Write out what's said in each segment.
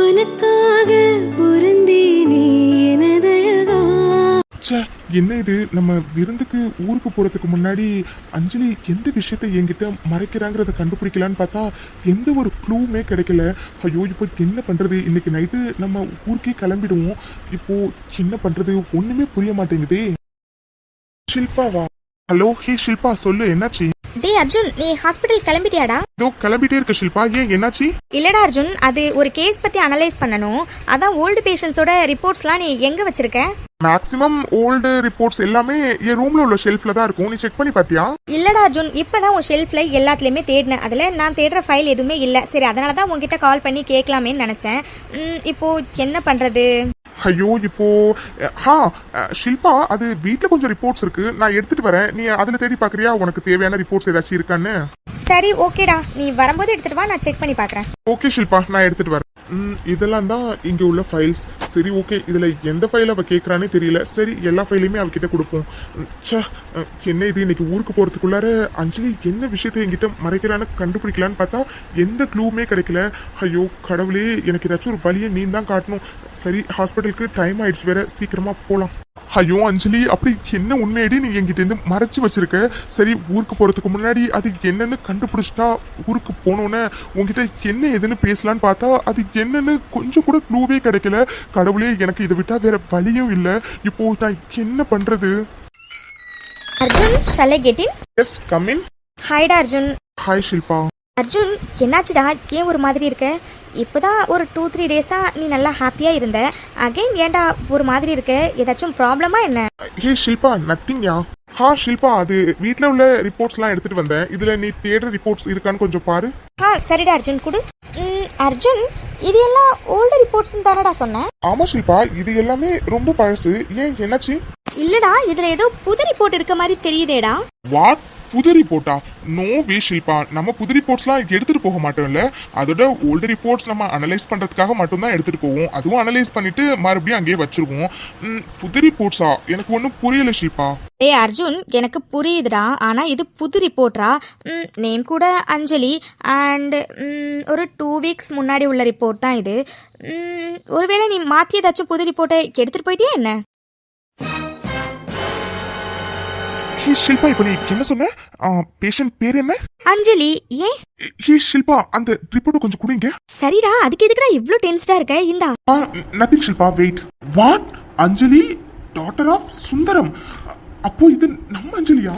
உனக்காக பொருந்தேனே எனதழகா. என்ன இது, நம்ம விருந்துக்கு ஊருக்கு போறதுக்கு முன்னாடி அஞ்சலி எந்த விஷயத்த என்கிட்ட மறைக்கிறாங்கிறத கண்டுபிடிக்கலான்னு பார்த்தா எந்த ஒரு க்ளூவுமே கிடைக்கல. ஐயோ, இப்போ என்ன பண்றது? இன்னைக்கு நைட்டு நம்ம ஊருக்கே கிளம்பிடுவோம். இப்போ என்ன பண்றது ஒண்ணுமே புரிய மாட்டேங்குதே. ஷில்பாவா? ஹலோ, ஹே ஷில்பா, சொல்லு, என்னாச்சு? டேய் அர்ஜுன், நீ ஹாஸ்பிட்டல் கிளம்பிட்டியாடா? இதோ கிளம்பிட்டே இருக்க ஷில்பா. ஏன், என்னாச்சு? இல்லடா அர்ஜுன், அது ஒரு கேஸ் பத்தி அனலைஸ் பண்ணணும். அதான் ஓல்டு பேஷண்ட்ஸோட ரிப்போர்ட்ஸ்லாம் நீ எங்க வச்சிருக்க? மேக்ஸிமம் ஓல்டு ரிப்போர்ட்ஸ் எல்லாமே என் ரூம்ல உள்ள ஷெல்ஃப்ல தான் இருக்கும். நீ செக் பண்ணி பாத்தியா? இல்லடா அர்ஜுன், இப்பதான் உன் ஷெல்ஃப்ல எல்லாத்துலயுமே தேடினேன். அதுல நான் தேடுற ஃபைல் எதுவுமே இல்ல. சரி, அதனாலதான் உன்கிட்ட கால் பண்ணி கேட்கலாமேன்னு நினைச்சேன். இப்போ என்ன பண்றது? ஐயோ, இப்போ ஷில்பா, அது வீட்டுல கொஞ்சம் ரிப்போர்ட்ஸ் இருக்கு, நான் எடுத்துட்டு வரேன். நீ அதுல தேடி பாக்குறியா? உனக்கு தேவையான ரிப்போர்ட்ஸ் ஏதாச்சும் இருக்கான்னு? சரி, ஓகேடா, நீ வரும்போது எடுத்துட்டு வா, நான் செக் பண்ணி பாக்குறேன். ஓகே ஷில்பா, நான் எடுத்துட்டு வரேன். இதெல்லாம் தான் இங்க உள்ள ஃபைல்ஸ். சரி, ஓகே, இதுல எந்த ஃபைல் அவ கேட்கறானே தெரியல. சரி, எல்லா ஃபைலையுமே அவகிட்ட கொடுப்போம். என்ன இது, இன்னைக்கு ஊருக்கு போறதுக்குள்ளார அஞ்சலி என்ன விஷயத்த என்கிட்ட மறைக்கிறான்னு கண்டுபிடிக்கலான்னு பார்த்தா எந்த க்ளூவுமே கிடைக்கல. ஐயோ கடவுளே, எனக்கு ஏதாச்சும் ஒரு வழியை நீ தான் காட்டணும். சரி, ஹாஸ்பிட்டலுக்கு டைம் ஆயிடுச்சு வேற, சீக்கிரமா போலாம். ஐயோ அஞ்சலி, அப்படி என்ன உண்மையடி நீ என்கிட்ட இருந்து மறைச்சு வச்சிருக்க? சரி, ஊருக்கு போறதுக்கு முன்னாடி அது என்னன்னு கண்டுபிடிச்சிட்டா ஊருக்கு போனோன்னு உங்ககிட்ட என்ன எதுன்னு பேசலான்னு பார்த்தா அது என்னன்னு கொஞ்சம் கூட க்ளூவே கிடைக்கல. கடவுளே, எனக்கு இதை விட்டா வேற வழியும் இல்ல. இப்போ நான் என்ன பண்றது? Arjun, shall I get in? Yes, come in. ஹாய்டா அர்ஜுன். ஹாய் ஷில்பா. அர்ஜுன், என்னாச்சுடா, ஏன் ஒரு மாதிரி இருக்க? இப்போதான் ஒரு 2-3 டேஸா நீ நல்லா ஹாப்பியா இருந்த. அகைன் ஏன்டா ஒரு மாதிரி இருக்க? ஏதாச்சும் ப்ராப்ளமா என்ன? ஹே ஷில்பா, நத்திங்யா. ஷில்பா, அது வீட்ல உள்ள ரிப்போர்ட்ஸ்லாம் எடுத்துட்டு வந்தேன். இதுல நீ தேடுற ரிப்போர்ட்ஸ் இருக்கான்னு கொஞ்சம் பாரு. சரிடா அர்ஜுன், குடு. அர்ஜுன், இது எல்லாம் ஓல்டு ரிப்போர்ட்ஸ் தானடா சொன்னேன்? ஆமா ஷில்பா, இது எல்லாமே ரொம்ப பழசு. ஏன், என்னாச்சு? இல்லடா, இதுல ஏதோ புது ரிப்போர்ட் இருக்க மாதிரி தெரியுதேடா. வாட்? புது ரிப்போர்ட்டா? நோ வே ஷில்பா, நம்ம புது ரிப்போர்ட்ஸ்லாம் எடுத்துட்டு போக மாட்டோம்ல. அதோட ஓல்டு ரிப்போர்ட்ஸ் நம்ம அனலைஸ் பண்றதுக்காக மட்டும்தான் எடுத்துட்டு போவோம். அதுவும் அனலைஸ் பண்ணிட்டு மறுபடியும் அங்கேயே வச்சிருவோம். புது ரிப்போர்ட்ஸா? எனக்கு ஒன்றும் புரியல ஷில்பா. ஏய் அர்ஜுன், எனக்கு புரியுதுடா, ஆனா இது புது ரிப்போர்ட்ரா. நேம் கூட அஞ்சலி. அண்ட் ஒரு 2 வீக்ஸ் முன்னாடி உள்ள ரிப்போர்ட் தான் இது. ஒருவேளை நீ மாத்தி ஏதாச்சும் புது ரிப்போர்ட்டை எடுத்துட்டு போயிட்டியா என்ன? ஷில்பா, இப்ப நீ என்ன சொன்ன? பேஷண்ட் பேர் என்ன? அஞ்சலி. ஏன்? ஷில்பா, அந்த ரிப்போர்ட் கொஞ்சம் கொடுங்க. சரிடா, அதுக்கு எதுக்குடா இவ்ளோ டென்ஸ்டா இருக்க? இந்தா. Nothing Shilpa, wait. What? Anjali daughter of Sundaram? அப்போ இது நம்ம அஞ்சலியா?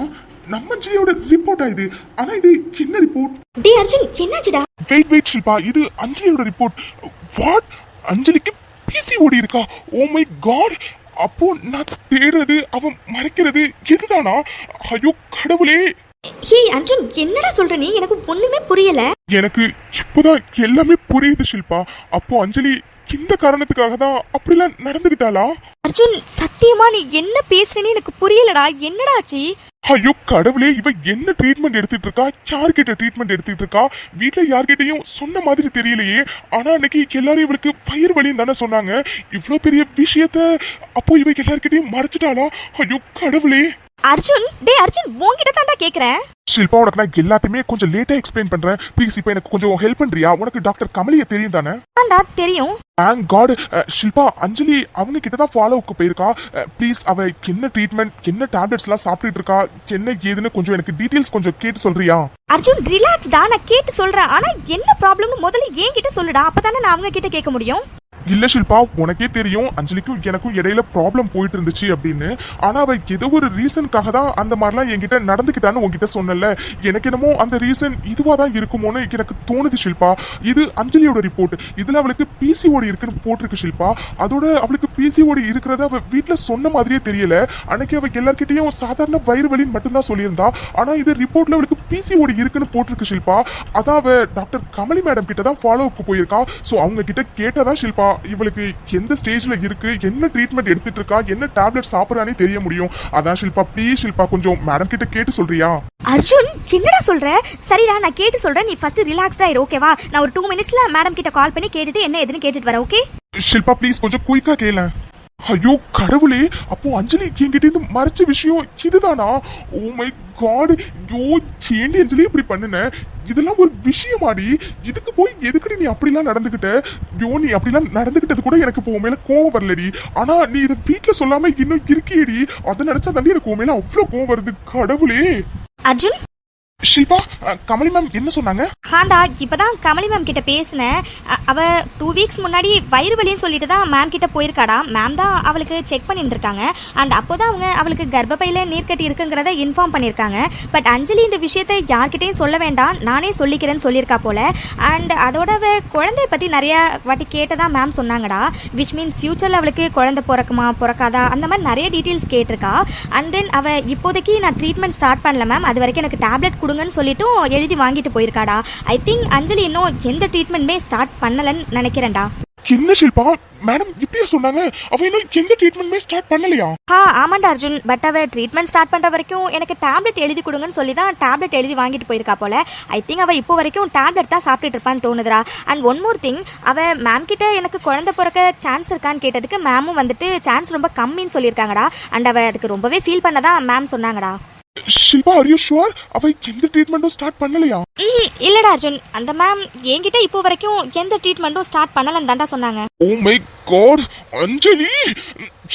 நம்ம அஞ்சலியோட ரிப்போர்ட்டா இது? ஆனா இது என்ன ரிப்போர்ட்? டேய் அர்ஜுன், என்னாச்சுடா? வெயிட் ஷில்பா, இது அஞ்சலியோட ரிப்போர்ட். வாட்? அஞ்சலிக்கு பிசிஓடி இருக்கா? Oh my God. அப்போ நான் தேடுறது, அவன் மறைக்கிறது இதுதானா? ஐயோ கடவுளே. ஹே அர்ஜுன், என்னடா சொல்ற நீ? எனக்கு ஒண்ணுமே புரியல. எனக்கு இப்போதான் எல்லாமே புரியுது ஷில்பா. அப்போ அஞ்சலி இந்த காரணத்துக்காக தான் அப்படிலாம் நடந்துகிட்டாளா? அர்ஜுன், சத்தியமா நீ என்ன பேசுறேன்னு எனக்கு புரியலடா. என்னடா ஆச்சு? ஐயோ கடவுளே, இவ என்ன ட்ரீட்மெண்ட் எடுத்துட்டு இருக்கா? யார்கிட்ட ட்ரீட்மெண்ட் எடுத்துட்டு இருக்கா? வீட்டுல யார்கிட்டையும் சொன்ன மாதிரி தெரியலையே. ஆனா அன்னைக்கு எல்லாரும் இவளுக்கு வயிறு வலின்னு தானே சொன்னாங்க. இவ்வளவு பெரிய விஷயத்த அப்போ இவ எல்லார்கிட்டையும் மறைச்சிட்டாளா? ஐயோ கடவுளே. அர்ஜுன், டேய் அர்ஜுன், உன்கிட்ட தான்டா கேக்குறேன். ஷில்பா, உனக்கு நான் எல்லாத்தையுமே கொஞ்சம் லேட்டா எக்ஸ்பிளைன் பண்றேன். ப்ளீஸ் இப்போ எனக்கு கொஞ்சம் ஹெல்ப் பண்றியா? உனக்கு டாக்டர் கமலிய தெரியும் தானே? ஆண்டா தெரியும். Thank God. ஷில்பா, அஞ்சலி அவங்க கிட்ட தான் ஃபாலோவுக்கு போயிருக்கா. ப்ளீஸ், அவ என்ன ட்ரீட்மெண்ட், என்ன டேப்லெட்ஸ் எல்லாம் சாப்பிட்டுட்டு இருக்கா, என்ன ஏதுன்னு கொஞ்சம் எனக்கு டீடைல்ஸ் கொஞ்சம் கேட்டு சொல்றியா? அர்ஜுன் ரிலாக்ஸ்டா, நான் கேட்டு சொல்றேன். ஆனா என்ன ப்ராப்ளம்னு முதல்ல என்கிட்ட சொல்லுடா, அப்பதானே நான் அவங்க கிட்ட கேட்க முடியும். இல்ல ஷில்பா, உனக்கே தெரியும் அஞ்சலிக்கும் எனக்கும் இடையில ப்ராப்ளம் போயிட்டு இருந்துச்சு அப்படின்னு. ஆனா அவ ஏதோ ஒரு ரீசனுக்காக தான் அந்த மாதிரிலாம் என்கிட்ட நடந்துக்கிட்டான்னு உன்கிட்ட சொன்னல. எனக்கு என்னமோ அந்த ரீசன் இதுவா தான் இருக்குமோன்னு எனக்கு தோணுது ஷில்பா. இது அஞ்சலியோட ரிப்போர்ட். இதுல அவளுக்கு பிசிஓடி இருக்குன்னு போட்டிருக்கு ஷில்பா. அதோட அவளுக்கு பிசிஓடி இருக்கிறத அவ வீட்டுல சொன்ன மாதிரியே தெரியல. அன்னைக்கு அவ எல்லார்கிட்டையும் சாதாரண வயிறு வலின்னு மட்டும்தான் சொல்லியிருந்தா. ஆனா இது ரிப்போர்ட்ல அவளுக்கு பிசிஓடி இருக்குன்னு போட்டிருக்கு ஷில்பா. அதான் அவ டாக்டர் கமலி மேடம் கிட்ட தான் ஃபாலோவுக்கு போயிருக்கா. சோ அவங்க கிட்ட கேட்டதான் ஷில்பா இவளுக்கு எந்த ஸ்டேஜ்ல இருக்கு, என்ன ட்ரீட்மெண்ட் எடுத்துட்டு இருக்கா, என்ன டேப்லெட் சாப்பிடறானே தெரிய முடியும். அதான் ஷில்பா, ப்ளீஸ் ஷில்பா, கொஞ்சம் மேடம் கிட்ட கேட்டு சொல்றியா? அர்ஜுன், என்னடா சொல்ற? சரிடா, நான் கேட்டு சொல்றேன். நீ ஃபர்ஸ்ட் ரிலாக்ஸ்டா இரு, ஓகேவா? நான் ஒரு 2 மினிட்ஸ்ல மேடம் கிட்ட கால் பண்ணி கேட்டுட்டு என்ன ஏதுன்னு கேட்டுட்டு வரேன், ஓகே? ஷில்பா ப்ளீஸ் கொஞ்சம் குயிக்கா கேள. ஐயோ கடவுளே, அப்போ அஞ்சலி என்கிட்ட இருந்து மறைச்ச விஷயம் இதுதானா? Oh my God. ஐயோ, சேண்டி அஞ்சலி இப்படி பண்ணுன? இதெல்லாம் ஒரு விஷயமாடி. இதுக்கு போய் எதுக்குடி நீ அப்படிலாம் நடந்துகிட்ட? ஐயோ, நீ அப்படிலாம் நடந்துகிட்டது கூட எனக்கு இப்போ உன் மேல கோவம் வரலடி. ஆனா நீ இதை வீட்டுல சொல்லாம இன்னும் இருக்கியடி. அதை நினைச்சா தாண்டி எனக்கு உன் மேல அவ்வளவு கோவம் வருது. கடவுளே. அர்ஜுன், ஷில்பா, கமலி மேம் என்ன சொன்னாங்க? ஹாண்டா இப்பதான் கமலி மேம் கிட்ட பேசினேன். அவ 2 வீக்ஸ் முன்னாடி வயிறு வலின்னு சொல்லிட்டு தான் மேம் கிட்ட போயிருக்காடா. மேம் தான் அவளுக்கு செக் பண்ணியிருந்திருக்காங்க. அண்ட் அப்போதான் அவங்க அவளுக்கு கர்ப்பப்பையில நீர்க்கட்டி இருக்குங்கிறத இன்ஃபார்ம் பண்ணியிருக்காங்க. பட் அஞ்சலி இந்த விஷயத்தை யார்கிட்டையும் சொல்ல வேண்டாம், நானே சொல்லிக்கிறேன்னு சொல்லியிருக்கா போல. அண்ட் அதோட அவ குழந்தைய பற்றி நிறைய வாட்டி கேட்டதா மேம் சொன்னாங்கடா. விச் மீன்ஸ் ஃபியூச்சரில் அவளுக்கு குழந்தை பிறக்குமா பிறக்காதா அந்த மாதிரி நிறைய டீட்டெயில்ஸ் கேட்டிருக்கா. அண்ட் தென் அவ இப்போதைக்கு நான் ட்ரீட்மெண்ட் ஸ்டார்ட் பண்ணல மேம், அது வரைக்கும் எனக்கு டேப்லெட் கொடுங்கன்னு சொல்லிட்டு எழுதி வாங்கிட்டு போயிருக்காடா. ஐ திங்க் அஞ்சலி இன்னும் எந்த ட்ரீட்மெண்ட்டுமே ஸ்டார்ட் பண்ணலன்னு நினைக்கிறேன்டா. என்ன ஷில்பா மேடம் இப்படியே சொன்னாங்க? அவ இன்னும் எந்த ட்ரீட்மெண்ட்டுமே ஸ்டார்ட் பண்ணலையா? ஆமாண்டா அர்ஜுன். பட் அவ ட்ரீட்மெண்ட் ஸ்டார்ட் பண்ற வரைக்கும் எனக்கு டேப்லெட் எழுதி கொடுங்கன்னு சொல்லி தான் டேப்லெட் எழுதி வாங்கிட்டு போயிருக்கா போல. ஐ திங்க் அவ இப்போ வரைக்கும் டேப்லெட் தான் சாப்பிட்டுட்டு இருப்பான்னு தோணுதுரா. அண்ட் ஒன் மோர் திங், அவ மேம் கிட்ட எனக்கு குழந்தை பிறக்க சான்ஸ் இருக்கான்னு கேட்டதுக்கு மேமும் வந்துட்டு சான்ஸ் ரொம்ப கம்மின்னு சொல்லியிருக்காங்கடா. அண்ட் அவ அதுக்கு ரொம்பவே ஃபீல் பண்ணதான் மேம் சொன்னாங்கடா. Shilpa, are you sure? அவ எந்த ட்ரீட்மெண்ட்டும் ஸ்டார்ட் பண்ணலையா? இல்லடா அர்ஜுன், அந்த மேம் என்கிட்ட இப்போ வரைக்கும் எந்த ட்ரீட்மெண்ட்டும் ஸ்டார்ட் பண்ணலன்னு தாண்டா சொன்னாங்க. ஓ மை காட் அஞ்சலி.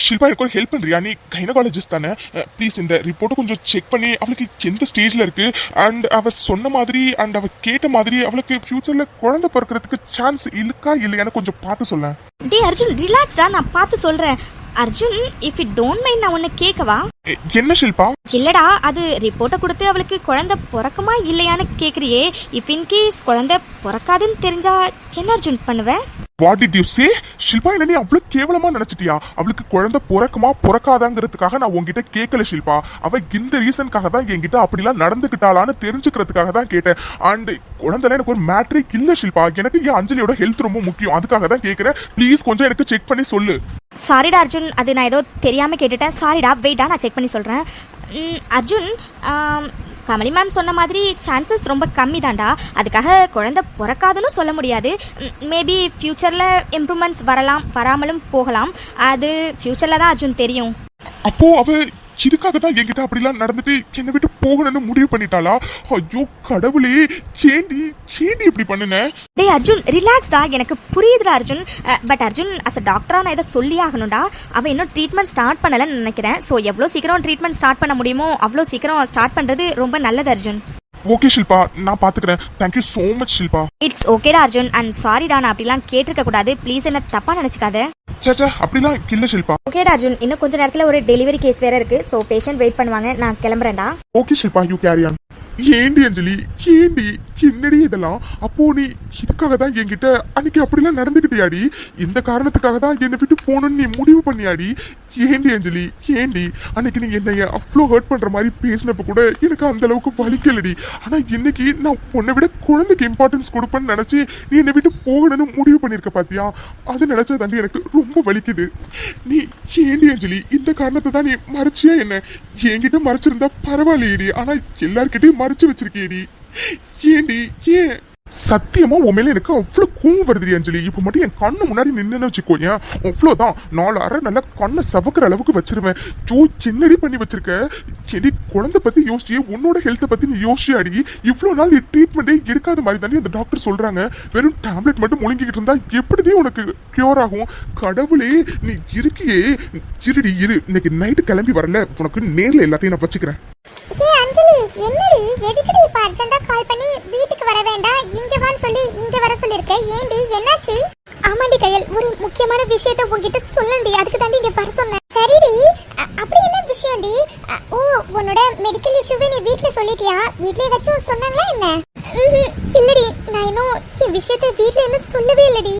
ஷில்பா, எனக்கு ஒரு ஹெல்ப் பண்றியா? நீ கைனகாலஜிஸ்ட் தானே? ப்ளீஸ் இந்த ரிப்போர்ட்டை கொஞ்சம் செக் பண்ணி அவளுக்கு எந்த ஸ்டேஜ்ல இருக்கு அண்ட் அவ சொன்ன மாதிரி அண்ட் அவ கேட்ட மாதிரி அவளுக்கு ஃபியூச்சர்ல குழந்தை பிறக்கிறதுக்கு சான்ஸ் இருக்கா இல்லையான்னு கொஞ்சம் பார்த்து சொல்ல. டே அர்ஜுன், ரிலாக்ஸ்டா, நான் பார்த்து சொல்றேன். Arjun, if you don't mind நான் உன்னை கேட்கவா? என்ன ஷில்பா? இல்லடா, அது ரிப்போர்ட்டை கொடுத்து அவளுக்கு குழந்தை பிறக்குமா இல்லையான்னு கேட்குறியே. இஃப் இன்கேஸ் குழந்தை பிறக்காதுன்னு தெரிஞ்சா என்ன அர்ஜுன் பண்ணுவேன்? What did you say? Shilpa, என்ன நீ அவ்வளவு கேவலமா நினைச்சிட்டியா? அவளுக்கு குழந்தை பிறக்குமா பிறக்காதாங்கிறதுக்காக நான் உங்ககிட்ட கேட்கல ஷில்பா. அவ இந்த ரீசனுக்காக தான் என்கிட்ட அப்படிலாம் நடந்துக்கிட்டாளான்னு தெரிஞ்சுக்கிறதுக்காக தான் கேட்டேன். அண்ட் குழந்தைல எனக்கு ஒரு மேட்ரே இல்ல ஷில்பா. எனக்கு என் அஞ்சலியோட ஹெல்த் ரொம்ப முக்கியம், அதுக்காக தான் கேட்கிறேன். ப்ளீஸ் கொஞ்சம் எனக்கு செக் பண்ணி சொல்லு. சாரிடா அர்ஜுன், அது நான் ஏதோ தெரியாம கேட்டுட்டேன். சாரிடா, வெயிட்டா, நான் செக் பண்ணி சொல்றேன். அர்ஜுன், கமலி மேம் சொன்ன மாதிரி சான்சஸ் ரொம்ப கம்மி தான்டா. அதுக்காக குழந்தை பிறக்காதுன்னு சொல்ல முடியாது. மேபி ஃப்யூச்சரில் இம்ப்ரூவ்மெண்ட்ஸ் வரலாம், வராமலும் போகலாம். அது ஃப்யூச்சரில் தான் அர்ஜுன் தெரியும். அப்போ அவ இதுக்காக தான் என்கிட்ட அப்படிலாம் நடந்துட்டு என்னை விட்டு போகணும்னு முடிவு பண்ணிட்டாளா? ஐயோ கடவுளே, சேண்டி இப்படி பண்ணுன? டேய் அர்ஜுன், ரிலாக்ஸ்டா, எனக்கு புரியுதுடா Arjun. But Arjun, as a டாக்டரா நான் இதை சொல்லி ஆகணும்டா. அவன் இன்னும் ட்ரீட்மெண்ட் ஸ்டார்ட் பண்ணலன்னு நினைக்கிறேன். ஸோ எவ்வளோ சீக்கிரம் ட்ரீட்மெண்ட் ஸ்டார்ட் பண்ண முடியுமோ அவ்வளோ சீக்கிரம் ஸ்டார்ட் பண்ணுறது ரொம்ப நல்லது அர்ஜுன். ஓகே ஷில்பா, நான் பாத்துக்கிறேன். Thank you so much Shilpa. It's ஓகேடா அர்ஜுன். அண்ட் சாரிடா, நான் அப்படிலாம் கேட்டிருக்க கூடாது. ப்ளீஸ் என்ன தப்பா நினைச்சுக்காத. சச்சா, அப்படிலாம் இல்ல ஷில்பா. ஓகேடா அர்ஜுன், இன்னும் கொஞ்ச நேரத்துல ஒரு டெலிவரி கேஸ் வேற இருக்கு. ஸோ பேஷண்ட் வெயிட் பண்ணுவாங்க, நான் கிளம்புறேன்டா. Okay Shilpa, you carry on. ஏண்டி அஞ்சலி, ஏண்டி என்னடி இதெல்லாம்? அப்போ நீ இதுக்காக தான் என்கிட்ட அன்னைக்கு அப்படிலாம் நடந்துக்கிட்டியாடி? இந்த காரணத்துக்காக தான் என்னை விட்டு போகணும்னு நீ முடிவு பண்ணியாடி? ஏண்டி அஞ்சலி, ஏண்டி அன்னைக்கு நீ என்னைய அவ்வளோ ஹர்ட் பண்ற மாதிரி பேசினப்ப கூட எனக்கு அந்த அளவுக்கு வலிக்கலடி. ஆனா இன்னைக்கு நான் உன்னை விட குழந்தைக்கு இம்பார்ட்டன்ஸ் கொடுப்பேன்னு நினைச்சு நீ என்னை விட்டு போகணும்னு முடிவு பண்ணிருக்க பாத்தியா? அது நினைச்சதாண்டி எனக்கு ரொம்ப வலிக்குது. நீ ஏண்டி அஞ்சலி இந்த காரணத்தை தான் நீ மறைச்சியா? என்ன என்கிட்ட மறைச்சிருந்தா பரவாயில்லையேடி, ஆனா எல்லார்கிட்டையும் மறைச்சு வச்சிருக்கேடி. ஏண்டி ஏன்? சத்தியமா உன் மேல எனக்கு அவ்வளவு கோவம் வருது அஞ்சலி. இப்ப மட்டும் என் கண்ணு முன்னாடி நின்னு வச்சுக்கோ, ஏன் அவ்வளவுதான் 4 அரை நல்லா கண்ணை சவக்கிற அளவுக்கு வச்சிருவேன். ஜோ, என்னடி பண்ணி வச்சிருக்க? செடி, குழந்தை பத்தி யோசிச்சு உன்னோட ஹெல்த்தை பத்தி நீ யோசிச்சாடி? இவ்வளவு நாள் நீ ட்ரீட்மெண்டே எடுக்காத மாதிரி தானே அந்த டாக்டர் சொல்றாங்க. வெறும் டேப்லெட் மட்டும் முழுங்கிட்டு இருந்தா எப்படி உனக்கு கியூர் ஆகும்? கடவுளே, நீ இருக்கியே. இருடி இரு, இன்னைக்கு நைட்டு கிளம்பி வரல, உனக்கு நேர்ல எல்லாத்தையும் நான் வச்சுக்கிறேன். அஞ்சலி, என்னடி எதுக்குடி இப்ப அர்ஜென்ட்டா கால் பண்ணி வீட்டுக்கு வர வேண்டாம் இங்க வான்னு சொல்லி இங்க வர சொல்லிருக்க? ஏண்டி, என்னாச்சு? ஆமாண்டி கையல், ஒரு முக்கியமான விஷயத்தை உங்ககிட்ட சொல்லண்டி, அதுக்கு தாண்டி இங்க வர சொன்னேன். சரிடி, அப்படி என்ன விஷயம்டி? ஓ, உன்னோட மெடிக்கல் இஷ்யூவை நீ வீட்ல சொல்லிட்டியா? வீட்ல ஏதாச்சும் சொன்னாங்களா என்ன? இல்லடி, நான் இன்னும் என் விஷயத்தை வீட்ல என்ன சொல்லவே இல்லடி.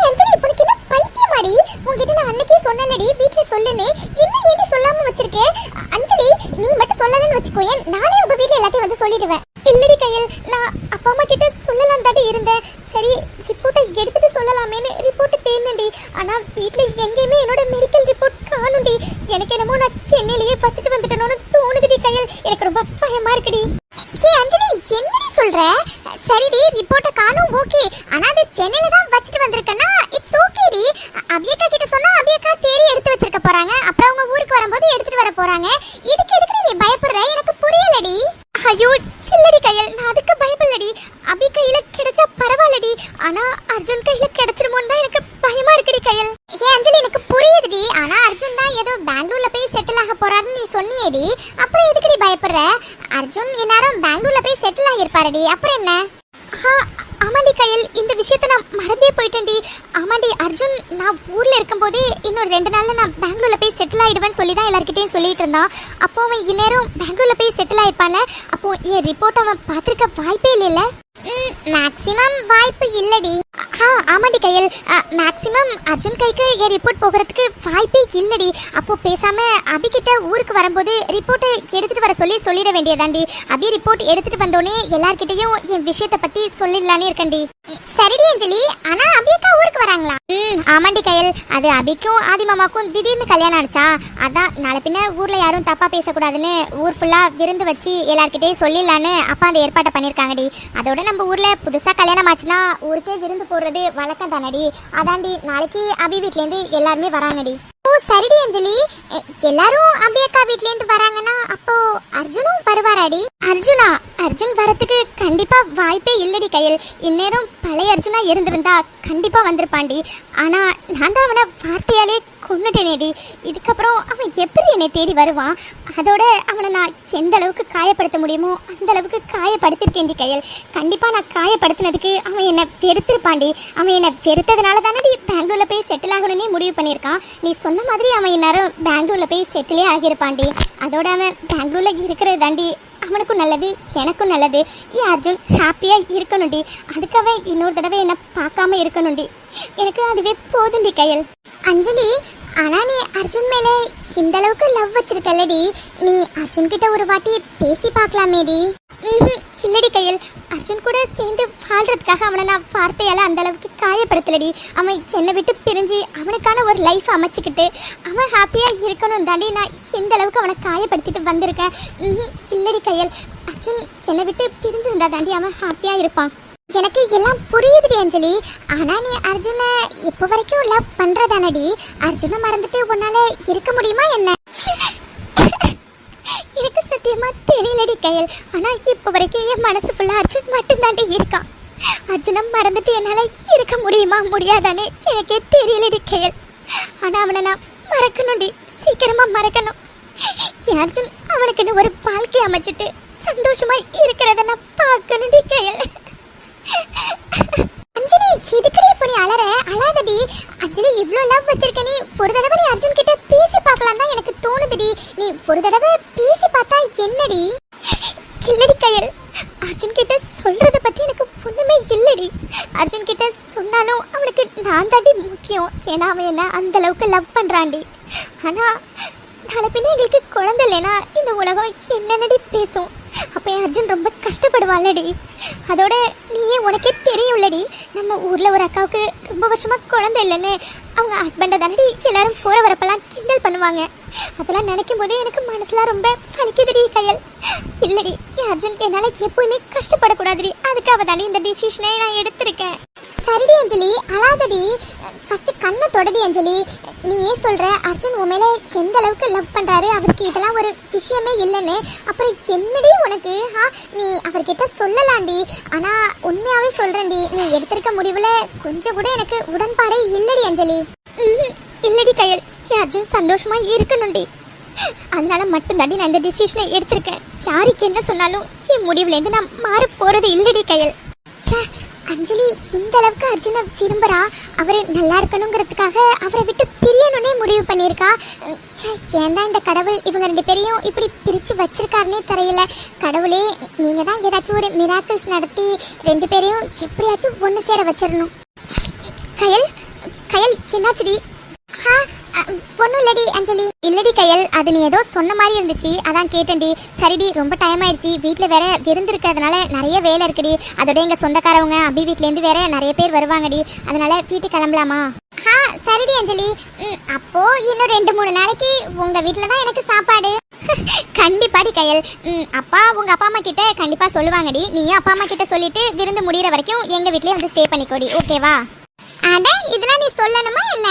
அஞ்சலி, உனக்கு என்ன பைத்தியமாடி? உங்ககிட்ட நான் அன்னைக்கே சொன்னேன்டி வீட்ல சொல்லுன்னு, என்ன ஏண்டி சொல்லாம வச்சிருக்க? அஞ்சலி, நீ மட்டும் சொல்லலன்னு வச்சுக்கோ, நானே உங்க வீட்ல எல்லாத்தையும் வந்து சொல்லிடுவேன். இல்லடி கையல், நான் அப்பா அம்மா கிட்ட சொல்லலாம் தாண்டி இருந்தேன். சரி, ரிப்போர்ட்டை எடுத்துட்டு சொல்லலாமேன்னு ரிப்போர்ட் தேடினேன்டி. ஆனா வீட்ல எங்கேயுமே என்னோட மெடிக்கல் ரிப்போர்ட் காணும்டி. எனக்கு என்னமோ நான் சென்னையிலேயே வச்சுட்டு வந்துட்டேனோன்னு தோணுதுடி கையல். எனக்கு ரொம்ப பயமா இருக்குடி. அஞ்சலி, என்னடி சொல்ற? சரிடி, ரிப்போர்ட்டை காணும், ஓகே. ஆனா அது சென்னையில தான் வச்சுட்டு வந்திருக்கேன்னா இட்ஸ் ஓகேடி. அபியக்கா கிட்ட சொன்னா அபியக்கா தேடி எடுத்து வச்சிருக்க போறாங்க. அப்புறம் அவங்க ஊருக்கு வரும்போது எடுத்துட்டு வர போறாங்க. இதுக்கு எதுக்கு நீ பயப்படுற? எனக்கு புரியலடி. ஐயோ, இல்லடி கையல், நான் அதுக்கு பயப்படலடி. தான் எனக்கு பயமா இருக்குடி கையல். ஏன் அஞ்சலி, எனக்கு புரியுதுடி. ஆனா அர்ஜுன் தான் ஏதோ பெங்களூர்ல போய் செட்டில் ஆக போறாருன்னு நீ சொன்னியேடி. அப்புறம் எதுக்குடி பயப்படுற? அர்ஜுன் இந்நேரம் பெங்களூர்ல போய் செட்டில் ஆகியிருப்பாருடி. அப்புறம் என்ன? ஆமாண்டி கையல், இந்த விஷயத்த நான் மறந்தே போயிட்டேன்டி. ஆமாண்டி, அர்ஜுன் நான் ஊர்ல இருக்கும்போது இன்னொரு 2 நாள்ல நான் பெங்களூர்ல போய் செட்டில் ஆயிடுவேன்னு சொல்லி தான் எல்லார்கிட்டையும் சொல்லிட்டு இருந்தான். அப்போ அவன் இந்நேரம் பெங்களூர்ல போய் செட்டில் ஆயிருப்பானே. அப்போ என் ரிப்போர்ட் அவன் பார்த்துருக்க வாய்ப்பே இல்லைல்ல? மேக்ஸிமம் வாய்ப்பு இல்லடி. ஆமாண்டி கையல், மேக்ஸிமம் அர்ஜுன் கைக்கு என் ரிப்போர்ட் போகிறதுக்கு வாய்ப்பே இல்லடி. அப்போ பேசாம அபிகிட்ட ஊருக்கு வரும்போது ரிப்போர்ட்டை எடுத்துட்டு வர சொல்லிட வேண்டியதாண்டி. அபி ரிப்போர்ட் எடுத்துட்டு வந்தோடனே எல்லார்கிட்டையும் என் விஷயத்தை பத்தி சொல்லிடலான்னு இருக்கண்டி. சரிடி அஞ்சலி, ஆனா அபிக்கா ஊருக்கு வராங்களா? ஆமாண்டி கையல், அது அபிக்கும் ஆதி மாமாக்கும் திடீர்னு கல்யாணம் ஆனிச்சா. அதான் நாளை பின்ன ஊர்ல யாரும் தப்பா பேசக்கூடாதுன்னு ஊர் ஃபுல்லா விருந்து வச்சு எல்லார்கிட்டையும் சொல்லிடலான்னு அப்பா அந்த ஏற்பாட்டை பண்ணிருக்காங்கடி. அதோட நம்ம ஊர்ல புதுசா கல்யாணம் ஆச்சுன்னா ஊருக்கே விருந்து போடுறது வழக்கம் தானடி. அதாண்டி நாளைக்கு அபி வீட்ல இருந்து எல்லாருமே வராங்கடி. ஓ சரிடி அஞ்சலி, எல்லாரும் அபி அக்கா வீட்ல இருந்து வராங்கன்னா அப்போ அர்ஜுனும் வருவாராடி? அர்ஜுன் வரத்துக்கு கண்டிப்பா வாய்ப்பே இல்லடி கையல். இந்நேரம் பழைய அர்ஜுனா இருந்திருந்தா கண்டிப்பா வந்திருப்பாண்டி. ஆனா நான் தான் அவனை வார்த்தையாலே கொன்னுட்டேனேடி. இதுக்கப்புறம் அவன் எப்படி என்னை தேடி வருவான்? அதோட அவனை நான் எந்த அளவுக்கு காயப்படுத்த முடியுமோ அந்த அளவுக்கு காயப்படுத்திருக்கேன்டி கையல். கண்டிப்பா நான் காயப்படுத்தினதுக்கு அவன் என்னை வெறுத்திருப்பாண்டி. அவன் என்னை வெறுத்ததுனால தானடி பெங்களூர்ல போய் செட்டில் ஆகணும்னே முடிவு பண்ணியிருக்கான். நீ சொன்ன மாதிரி அவன் இந்நேரம் பெங்களூர்ல போய் செட்டிலே ஆகியிருப்பாண்டி. அதோட அவன் பெங்களூர்ல இருக்கிறது தாண்டி அவனுக்கும் நல்லது, எனக்கும் நல்லது. ஏன் அர்ஜுன் ஹாப்பியா இருக்கணும்டி. அதுக்கு அவன் இன்னொரு தடவை என்னை பார்க்காம இருக்கணும்டி. எனக்கு அதுவே போதும்டி கையல். அஞ்சலி, ஆனா நீ அர்ஜுன் மேல இந்த அளவுக்கு லவ் வச்சிருக்கல்லடி, நீ அர்ஜுன் கிட்ட ஒரு வாட்டி பேசி பார்க்கலாமேடி. இல்லடி கையல், அர்ஜுன் கூட சேர்ந்து வாழ்றதுக்காக அவனை நான் வார்த்தையால அந்த அளவுக்கு காயப்படுத்தலடி. அவன் என்னை விட்டு பிரிஞ்சு அவனுக்கான ஒரு லைஃப் அமைச்சுக்கிட்டு அவன் ஹாப்பியா இருக்கணும் தாண்டி நான் எந்த அளவுக்கு அவனை காயப்படுத்திட்டு வந்திருக்கேன். இல்லடி கையல், அர்ஜுன் என்னை விட்டு பிரிஞ்சிருந்தா தாண்டி அவன் ஹாப்பியா இருப்பான். எனக்கு எல்லாம் புரியுதுடி அஞ்சலி. ஆனா நீ அர்ஜுனை இப்போ வரைக்கும் லவ் பண்றதானடி? அர்ஜுனை மறந்துட்டு உன்னால இருக்க முடியுமா என்ன? எனக்கு சத்தியமா தெரியலடி கையல். ஆனா இப்போ வரைக்கும் என் மனசு ஃபுல்லா அர்ஜுன் மட்டும்தாண்டி இருக்கான். அர்ஜுனை மறந்துட்டு என்னால இருக்க முடியுமா முடியாதானே எனக்கே தெரியலடி கையல். ஆனா அவனை நான் மறக்கணும்டி, சீக்கிரமா மறக்கணும். என் அர்ஜுன் அவனுக்குன்னு ஒரு வாழ்க்கை அமைச்சிட்டு சந்தோஷமா இருக்கிறத நான் பார்க்கணும்டி கையல். அஞ்சலி, எதுக்கடி இப்ப நீ அழாதடி. அஞ்சலி, இவ்ளோ லவ் வச்சிருக்க நீ ஒரு தடவை நீ அர்ஜுன் கிட்ட பேசி பார்க்கலாம் தான் எனக்கு தோணுதுடி. நீ ஒரு தடவை பேசி பார்த்தா என்னடி? இல்லடி கையல், அர்ஜுன் கிட்ட சொல்றத பத்தி எனக்கு ஒண்ணுமே இல்லடி. அர்ஜுன் கிட்ட சொன்னாலும் அவனுக்கு நான் தாண்டி முக்கியம். ஏன்னா அவன் என்ன அந்த அளவுக்கு லவ் பண்றான்டி. ஆனா நாளை பின்ன எங்களுக்கு குழந்தை இல்லைனா இந்த உலகம் என்னென்னடி பேசும்? அப்போ என் அர்ஜுன் ரொம்ப கஷ்டப்படுவாள்லடி. அதோட நீயே உனக்கே தெரியும்லடி, நம்ம ஊரில் ஒரு அக்காவுக்கு ரொம்ப வருஷமாக குழந்தை இல்லைன்னு அவங்க ஹஸ்பண்டை தானடி எல்லாரும் போகிற வரப்பெல்லாம் கிண்டல் பண்ணுவாங்க. அதெல்லாம் நினைக்கும் போதே எனக்கு மனசுலாம் ரொம்ப பணிக்குதுடி கையல். இல்லடி, என் அர்ஜுன் என்னால் எப்போயுமே கஷ்டப்படக்கூடாதுடி. அதுக்காக தானே இந்த டிசிஷனை நான் எடுத்திருக்கேன். சரிடி அஞ்சலி, அழாதடி. ஃபர்ஸ்ட் கண்ணை தொடடி அஞ்சலி. நீ ஏன் சொல்ற அர்ஜுன் உன் மேல எந்த அளவுக்கு லவ் பண்றாரு, அவருக்கு இதெல்லாம் ஒரு விஷயமே இல்லைன்னு? அப்புறம் என்னடி உனக்கு? நீ அவர்கிட்ட சொல்லலாண்டி. ஆனா உண்மையாவே சொல்றேன்டி, நீ எடுத்திருக்க முடிவுல கொஞ்சம் கூட எனக்கு உடன்பாடே இல்லடி அஞ்சலி. இல்லடி கையல், என் அர்ஜுன் சந்தோஷமா இருக்கணும்டி. அதனால மட்டும் தாண்டி நான் இந்த டிசிஷனை எடுத்திருக்கேன். யாருக்கு என்ன சொன்னாலும் என் முடிவுலேருந்து நான் மாற போறது இல்லடி கையல். அஞ்சலி இந்த அளவுக்கு அர்ஜுனை விரும்புறா, அவரு நல்லா இருக்கணுங்கிறதுக்காக அவரை விட்டு பிரியணும்னே முடிவு பண்ணியிருக்கா. ஏன் தான் இந்த கடவுள் இவங்க 2 பேரையும் இப்படி பிரிச்சு வச்சிருக்காருன்னே தெரியல. கடவுளே, நீங்க தான் ஏதாச்சும் ஒரு மிராக்கிள்ஸ் நடத்தி 2 பேரையும் எப்படியாச்சும் ஒன்று சேர வச்சிடணும். கையல், கையல் என்னாச்சுடி? பொண்ணு இல்லடி அஞ்சலி. இல்லடி கையல், அது நீ ஏதோ சொன்ன மாதிரி இருந்துச்சு, அதான் கேட்டேன்டி. சரிடி, ரொம்ப டைம் ஆயிடுச்சு, வீட்டில் வேற விருந்து இருக்கிறதுனால நிறைய வேலை இருக்குடி. அதோட எங்க சொந்தக்காரவங்க அபி வீட்லேருந்து வேற நிறைய பேர் வருவாங்கடி. அதனால வீட்டுக்கு கிளம்பலாமா? சரிடி அஞ்சலி. அப்போ இன்னும் 2-3 நாளைக்கு உங்க வீட்டில் தான் எனக்கு சாப்பாடு. கண்டிப்பாடி கையல். அப்பா உங்க அப்பா அம்மா கிட்ட கண்டிப்பா சொல்லுவாங்கடி. நீயும் அப்பா அம்மா கிட்ட சொல்லிட்டு விருந்து முடிகிற வரைக்கும் எங்க வீட்லயே வந்து ஸ்டே பண்ணிக்கோடி, ஓகேவா? அட, இதெல்லாம் நீ சொல்லணுமா என்ன?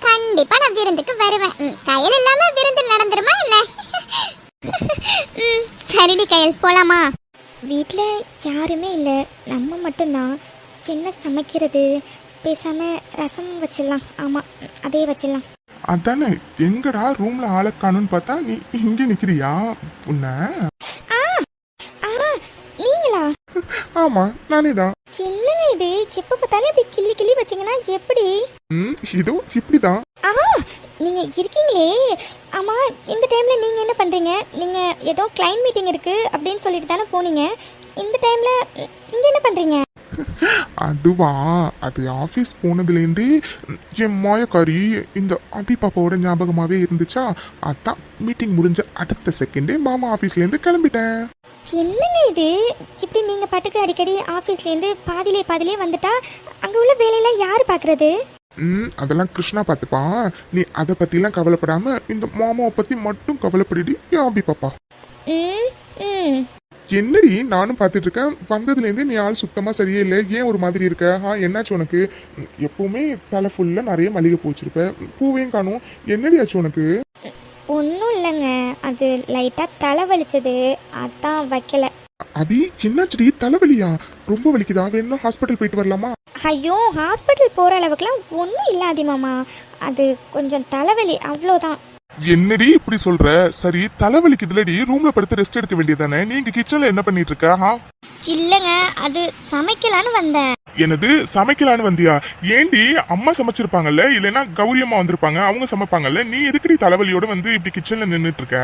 கண்டிப்பா நான் விருந்துக்கு வருவேன். கையல் இல்லாம விருந்து நடந்துருமா என்ன? சரிடி கையல், போலாமா? வீட்டில் யாருமே இல்லை, நம்ம மட்டும்தான். என்ன சமைக்கிறது? பேசாம ரசம் வச்சிடலாம். ஆமா, அதே வச்சிடலாம். அதானே, எங்கடா ரூம்ல ஆளை காணும்னு பார்த்தா நீ இங்க நிக்கிறியா? உன்ன நீங்களா? ஆமா, நானே தான். என்னங்க இது, எப்ப பார்த்தாலும் இப்படி கிள்ளி கிள்ளி வச்சீங்கன்னா எப்படி? இதோ இப்படிதான். நீங்க இருக்கீங்களே. ஆமா, இந்த டைம்ல நீங்க என்ன பண்றீங்க? நீங்க ஏதோ கிளைண்ட் மீட்டிங் இருக்கு அப்படின்னு சொல்லிட்டு தானே போனீங்க. இந்த டைம்ல இங்க என்ன பண்றீங்க? அதுவா, அது ஆபீஸ் போனதுலேருந்து என் மாயக்காரி இந்த அபி பாப்பாவோட ஞாபகமாவே இருந்துச்சா, அதான் மீட்டிங் முடிஞ்ச அடுத்த செகண்டே மாமா ஆபீஸ்ல இருந்து கிளம்பிட்டேன். என்னங்க இது, இப்படி நீங்க பாட்டுக்கு அடிக்கடி ஆபீஸ்ல இருந்து பாதிலே வந்துட்டா அங்க உள்ள வேலையெல்லாம் யாரு பாக்குறது? அதெல்லாம் கிருஷ்ணா பார்த்துப்பான். நீ அதை பத்திலாம் கவலைப்படாம இந்த மாமாவை பத்தி மட்டும் கவலைப்படிடி என் அபி பாப்பா. என்னடி, நானும் பார்த்துட்டு இருக்கேன். வந்ததுலேருந்து நீ ஆள் சுத்தமா சரியே இல்லை. ஏன் ஒரு மாதிரி இருக்க? என்னாச்சு உனக்கு? எப்பவுமே தலை ஃபுல்லா நிறைய மல்லிகை பூ வச்சிருப்ப, பூவையும் காணும். என்னடி ஆச்சு உனக்கு? ஒன்றும் இல்லைங்க, அது லைட்டா தலை வலிச்சது, அதான் வைக்கல. அபி, என்னாச்சுடி? தலைவலியா? ரொம்ப வலிக்குதா? வேணும்னா ஹாஸ்பிட்டல் போயிட்டு வரலாமா? ஐயோ, ஹாஸ்பிட்டல் போற அளவுக்குலாம் ஒன்றும் இல்லாதி மாமா, அது கொஞ்சம் தலைவலி, அவ்வளோதான். என்னடி இப்படி சொல்ற? சரி, தலைவலிக்கு இதுலடி ரூம்ல படுத்து ரெஸ்ட் எடுக்க வேண்டியதானே? நீங்க கிச்சன்ல என்ன பண்ணிட்டு இருக்க? இல்லைங்க, அது சமைக்கலான்னு வந்தேன். எனது சமைக்கலான்னு வந்தியா? ஏண்டி, அம்மா சமைச்சிருப்பாங்கல்ல, இல்லைன்னா கௌரி அம்மா வந்திருப்பாங்க, அவங்க சமைப்பாங்கல்ல. நீ எதுக்கடி தலைவலியோட வந்து இப்படி கிச்சன்ல நின்னுட்டு இருக்க?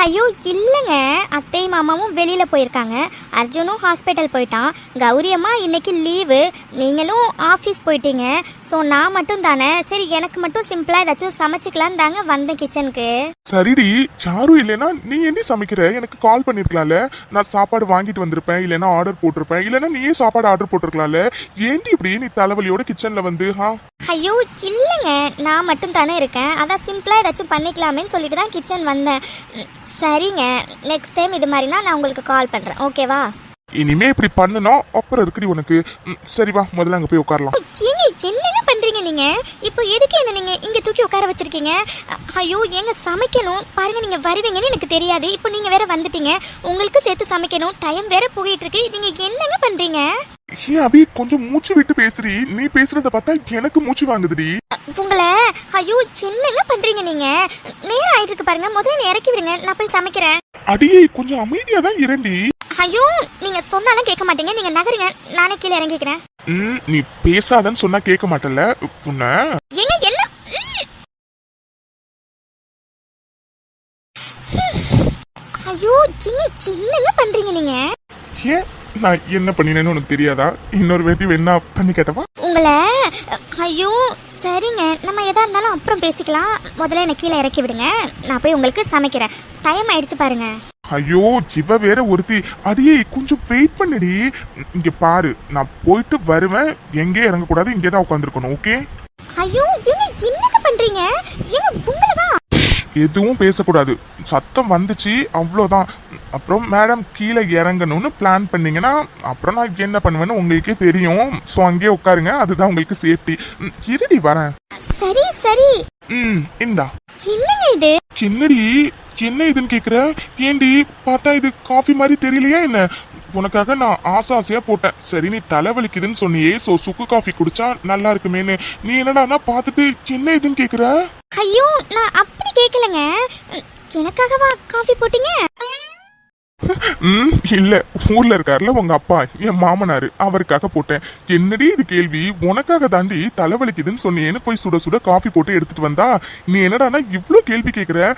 ஐயோ இல்லைங்க, அத்தை மாமாவும் வெளியில போயிருக்காங்க, அர்ஜுனும் ஹாஸ்பிட்டல் போயிட்டான், கௌரி அம்மா இன்னைக்கு லீவு, நீங்களும் ஆஃபீஸ் போயிட்டீங்க. ஸோ நான் மட்டும் தானே, சரி எனக்கு மட்டும் சிம்பிளா ஏதாச்சும் சமைச்சிக்கலாம் தாங்க வந்தேன் கிச்சனுக்கு. சரிடி, சாரு இல்லைன்னா நீ என்ன சமைக்கிற? எனக்கு கால் பண்ணிருக்கலாம்ல, நான் சாப்பாடு வாங்கிட்டு வந்திருப்பேன், இல்லைன்னா ஆர்டர் போட்டிருப்பேன், இல்லைன்னா நீயே சாப்பாடு ஆர்டர் போட்டிருக்கலாம்ல. ஏண்டி இப்படி நீ தலைவலியோட கிச்சன்ல வந்து? ஐயோ இல்லைங்க, நான் மட்டும் தானே இருக்கேன், அதான் சிம்பிளா ஏதாச்சும் பண்ணிக்கலாமேன்னு சொல்லிட்டு தான் கிச்சன் வந்தேன். சரிங்க, நெக்ஸ்ட் டைம் இது மாதிரினா நான் உங்களுக்கு கால் பண்றேன், ஓகேவா? இனிமே இப்படி பண்ணணும் அப்புறம் இருக்குடி உனக்கு. சரி வா, முதல்ல அங்க போய் உட்காரலாம். என்னங்க பண்றீங்க நீங்க? இப்போ எதுக்கு என்ன நீங்க இங்க தூக்கி உட்கார வச்சிருக்கீங்க? ஐயோ, எங்க சமைக்கணும் பாருங்க, நீங்க வருவீங்கன்னு எனக்கு தெரியாது, இப்போ நீங்க வேற வந்துட்டீங்க, உங்களுக்கு சேர்த்து சமைக்கணும், டைம் வேற போயிட்டு இருக்கு, நீங்க என்னங்க பண்றீங்க? ஏன் அபி, கொஞ்சம் மூச்சு விட்டு பேசுறீ? நீ பேசுறத பார்த்தா எனக்கு மூச்சு வாங்குதுடி. உங்களை ஐயோ என்னங்க பண்றீங்க நீங்க? நேரம் ஆயிட்டு இருக்கு பாருங்க, முதல்ல இறக்கி விடுங்க, நான் போய் சமைக்கிறேன். அடியே, கொஞ்சம் அமைதியா தான் இரண்டி. ஐயோ, நீங்க சொன்னாலும் கேட்க மாட்டீங்க, நீங்க நகருங்க, நானே கீழே இறங்கிக்கிறேன். நீ பேசாதன்னு சொன்னா கேட்க மாட்டல உன்ன. ஏங்க என்ன? ஐயோ சின்னங்க பண்றீங்க நீங்க? ஏன் நான் என்ன பண்ணினேன்னு உனக்கு தெரியாதா? இன்னொரு வேட்டி வேணா பண்ணி கேட்டவா உங்களை? ஐயோ சரிங்க, நம்ம எதா இருந்தாலும் அப்புறம் பேசிக்கலாம், முதல்ல என்ன கீழே இறக்கி விடுங்க, நான் போய் உங்களுக்கு சமைக்கிறேன், டைம் ஆயிடுச்சு பாருங்க. ஐயோ, இவ வேற ஒருத்தி. அடியே, கொஞ்சம் வெயிட் பண்ணுடி. இங்க பாரு, நான் போயிட்டு வருவேன், எங்கே இறங்கக்கூடாது, இங்கேதான் உட்காந்துருக்கணும், ஓகே? ஐயோ என்னங்க பண்றீங்க? ஏங்க உங்களதான் எதுவும் பேசக்கூடாது, சத்தம் வந்துச்சு அவ்வளோதான். அப்புறம் மேடம் கீழே இறங்கணும்னு பிளான் பண்ணீங்கன்னா அப்புறம் நான் என்ன பண்ணுவேன்னு உங்களுக்கே தெரியும். ஸோ அங்கேயே உட்காருங்க, அதுதான் உங்களுக்கு சேஃப்டி. இருடி வரேன். சரி சரி. இந்தா. என்னங்க இது? என்னடி, என்ன இதுன்னு கேக்குற? ஏண்டி, பார்த்தா இது காஃபி மாதிரி தெரியலையா என்ன? உனக்காக நான் ஆசையா போட்டேன். சரி, நீ தலைவலிக்குதுன்னு சொன்னியே, சோ சுக்கு காஃபி குடிச்சா நல்லா இருக்குமேன்னு. நீ என்னடா பார்த்துட்டு என்ன இதுன்னு கேக்குற? ஐயோ, நான் அப்படி கேட்கலங்க, எனக்காகவா காஃபி போட்டீங்க? இல்ல, ஊர்ல இருக்காருல உங்க அப்பா, என் மாமனாரு, அவருக்காக போட்டேன். என்னடி இது கேள்வி? உனக்காக தாண்டி தலைவலிக்குதுன்னு சொன்னேன்னு போய் சுட சுட காஃபி போட்டு எடுத்துட்டு வந்தா நீ என்னடானா இவ்ளோ கேள்வி கேக்குற?